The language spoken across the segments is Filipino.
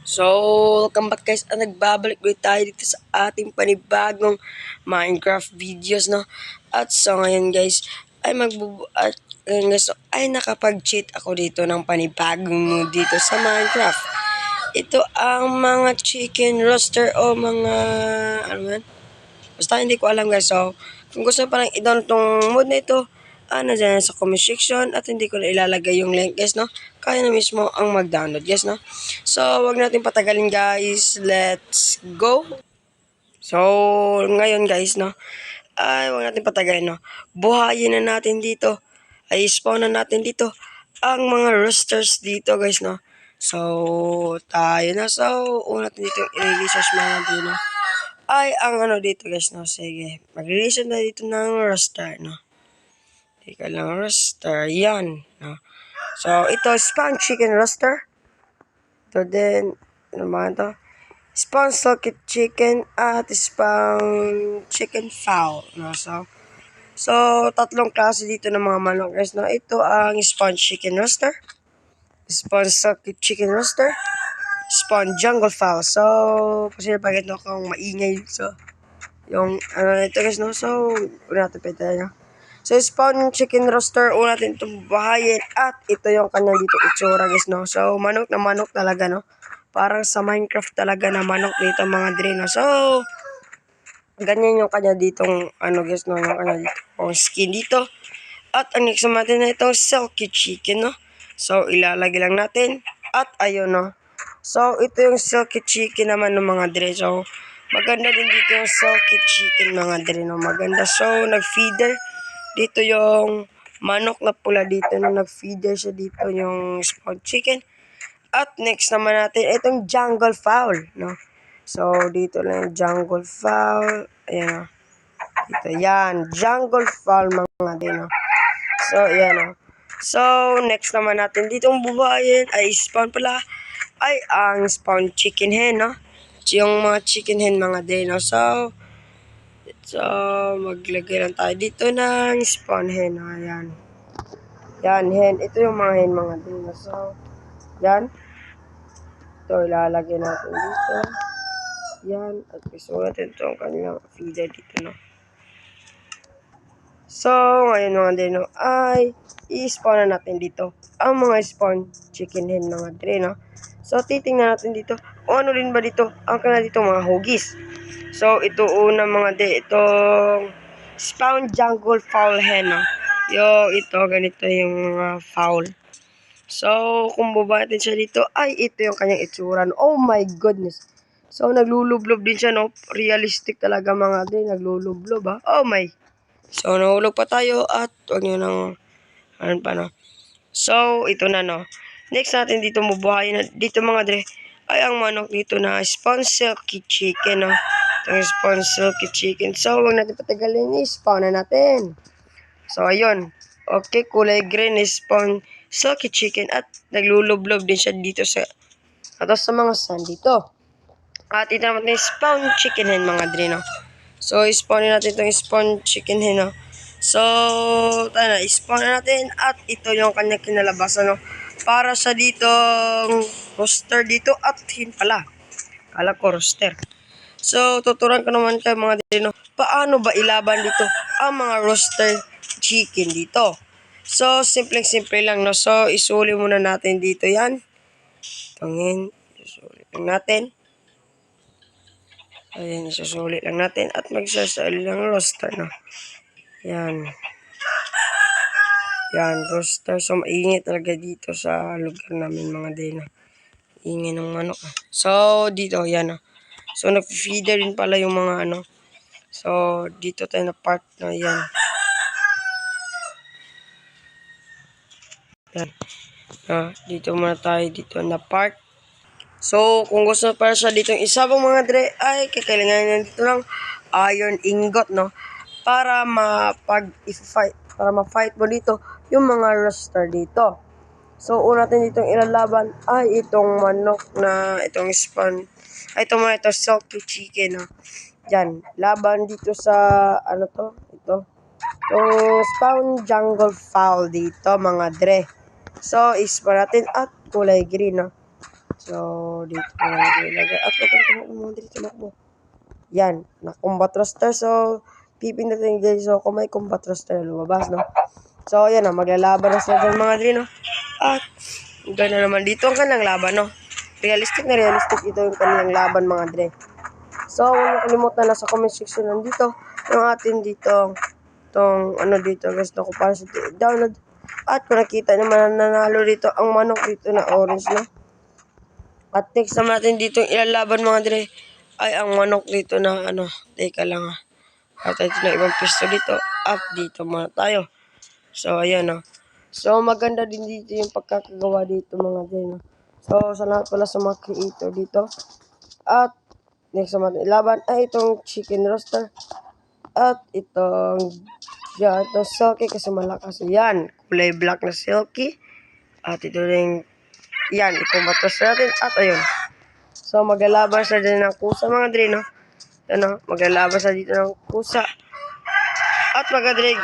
So, welcome back guys. Nagbabalik ulit tayo dito sa ating panibagong Minecraft videos, no? At so ngayon guys, ay nakapag-cheat ako dito ng panibagong mood dito sa Minecraft. Ito ang mga chicken roaster o mga ano yan? Basta hindi ko alam guys. So, kung gusto pa lang i-download tong mod na ito, dyan sa comment section at hindi ko na ilalagay yung link guys, no? Kaya na mismo ang mag-download guys, no? So, wag natin patagalin guys. Let's go! So, ngayon guys, no? Wag natin patagalin, no? Buhayin na natin dito. Ay, spawn na natin dito ang mga roosters dito guys, no? So, tayo na. So, una natin dito yung i-research mga dito, no? Ay, ang ano dito guys, no? Sige, mag-research na dito ng rooster, no? Teka lang, rooster. Yan, no? So, ito, spawn chicken rooster. Ito din, ano ba ito? Spawn socket chicken at spawn chicken fowl, no? So, tatlong klase dito ng mga manok guys, no? Ito ang spawn chicken rooster, spawn socket chicken rooster, spawn jungle fowl. So, kasi napagit na akong maingay. So, yung ano ito guys, no? So, una natin pwede na. So, spawn chicken roaster, una natin itong bahayin at ito yung kanyang dito itsura guys, no? So, manok na manok talaga, no? Parang sa Minecraft talaga na manok dito mga dre, no? So, ganyan yung kanya ditong ano guys, no? Yung kanya dito skin dito. At ang next natin na itong silky chicken, no? So, ilalagay lang natin. At ayun, no? So, ito yung silky chicken naman ng mga dre. So, maganda din dito yung silky chicken mga dre, no? Maganda. So, nag-feeder. Dito yung manok na pula dito, no? Nag-feeder siya dito yung spawn chicken. At next naman natin, itong jungle fowl, no? So, dito lang yung jungle fowl. Ayan, no? Dito, yan. Jungle fowl mga dre, no? So, ayan, no? So, next naman natin ditong bubayin ay spawn pala ay ang spawn chicken hen, no? Yung mga chicken hen mga din, no? So, maglagay lang tayo dito ng spawn hen, no? Ayan. Yan, hen. Ito yung mga hen mga din, no? So, yan. Ito, ilalagay natin dito. Yan. At gusto natin ito ang kanilang feeder dito, no? So, ngayon mga din, no? Ay, i-spawn na natin dito ang mga spawn chicken hen mga din, no? So, titingnan natin dito. O ano rin ba dito? Ang kanila dito mga hugis. So, ito una mga itong spawn jungle fowl hen, no? Ito, ganito yung mga fowl. So, kung baba natin siya dito, ay, ito yung kanyang itsura. No? Oh my goodness. So, naglulublob din siya, no? Realistic talaga mga din, naglulublob, ha? Oh my. So, nahulog pa tayo at huwag nyo nang, ano pa, no? So, ito na, no? Next natin dito, mabuhayin na dito mga dre, ay ang manok dito na spawn silky chicken, no? Itong spawn silky chicken. So, huwag natin patagalin, i-spawn na natin. So, ayun. Okay, kulay green is spawn silky chicken at naglulublob din siya dito sa mga sand dito. At ito naman yung spawn chicken hen mga dre, no? So, i-spawnin natin itong spawn chicken hen, no? So, tayo na, i-spawn na natin at ito yung kanyang kinalabasan, no? Para sa ditong rooster dito at hin pala. Kala ko rooster. So, tuturuan ko naman kayo mga dino, paano ba ilaban dito ang mga rooster chicken dito. So, simpleng-simple lang, no? So, isuli muna natin dito yan. Tangin, isulit lang natin. Ayan, isusulit lang natin at magsasali lang rooster, no? Yan. Yan, rooster. So, maingit talaga dito sa lugar namin mga dino. Ingay ng manok. So, dito, yan, no? So, nag-feeder din pala yung mga ano. So, dito tayo na part na yan. Yan. Dito muna tayo dito na part. So, kung gusto para siya dito yung isa pang mga dre, ay kakailangan dito ng iron ingot, no? Para ma-fight mo dito yung mga rooster dito. So, una natin ditong ilalaban ay itong manok na itong spawn. Ay, itong silky chicken, no? Yan. Laban dito sa, ano to? Ito. Itong spawn jungle fowl dito, mga dre. So, ispa natin at kulay green, no? So, dito ko lang ilagay. At huwag kang tumakbo mga dre, tumakbo. Yan, na combat roster. So, pipindutin guys. So, kung may combat roster, lumabas, no? So, yan na, maglalaban na sila dyan mga dre, no? At, gano'n naman dito ang kanilang laban, no? Realistic na realistic ito yung kanilang laban mga dre. So, huwag niyo kalimutan na sa comment section nandito yung atin dito itong ano dito guys na kung paano siya download. At kung nakita naman na nanalo dito ang manok dito na orange na. At next naman natin dito yung ilalaban mga dre ay ang manok dito na ano. Teka lang ha. At ito na ibang pisto dito. At dito muna tayo. So, ayan o. So, maganda din dito yung pagkakagawa dito mga dre. No? So, sa lahat pala sa mga creator dito. At next naman ilaban ay itong chicken roaster. At itong yan, itong silky kasi malakas yan. Kulay black na silky. At ito rin yan, itong batos natin. At ayun. So maglalaban siya din ng kusa mga dre, no? Ano, maglalaban siya dito ng kusa. At mga dre,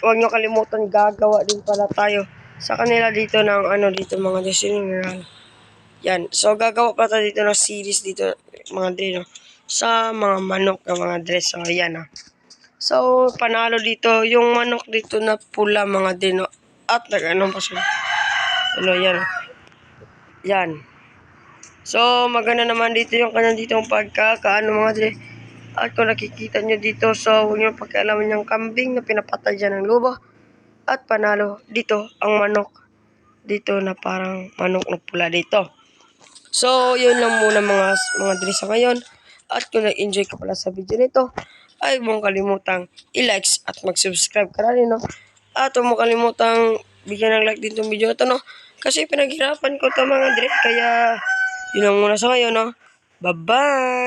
huwag nyo kalimutan gagawa din pala tayo sa kanila dito ng ano dito mga dre. Yan. So gagawa pala tayo dito ng series dito mga dre, no? Sa mga manok ng mga dre. So ayan ha. So, panalo dito, yung manok dito na pula mga dino. At nag-ano pa siya. Ano, yan. Yan. So, maganda naman dito yung kanyang dito yung pagkakaano mga dre. At kung nakikita nyo dito, so, huwag nyo pagkaalaman yung kambing na pinapatay dyan ng lobo. At panalo dito, ang manok. Dito na parang manok na pula dito. So, yun lang muna mga dre sa ngayon. At kung nag-enjoy ka pala sa video nito, ay huwag mong kalimutang i-likes at mag-subscribe ka rin, no? At huwag mong kalimutang bigyan ng like din itong video na ito, no? Kasi pinaghirapan ko ito mga dre, kaya yun lang muna sa ngayon, no? Bye-bye!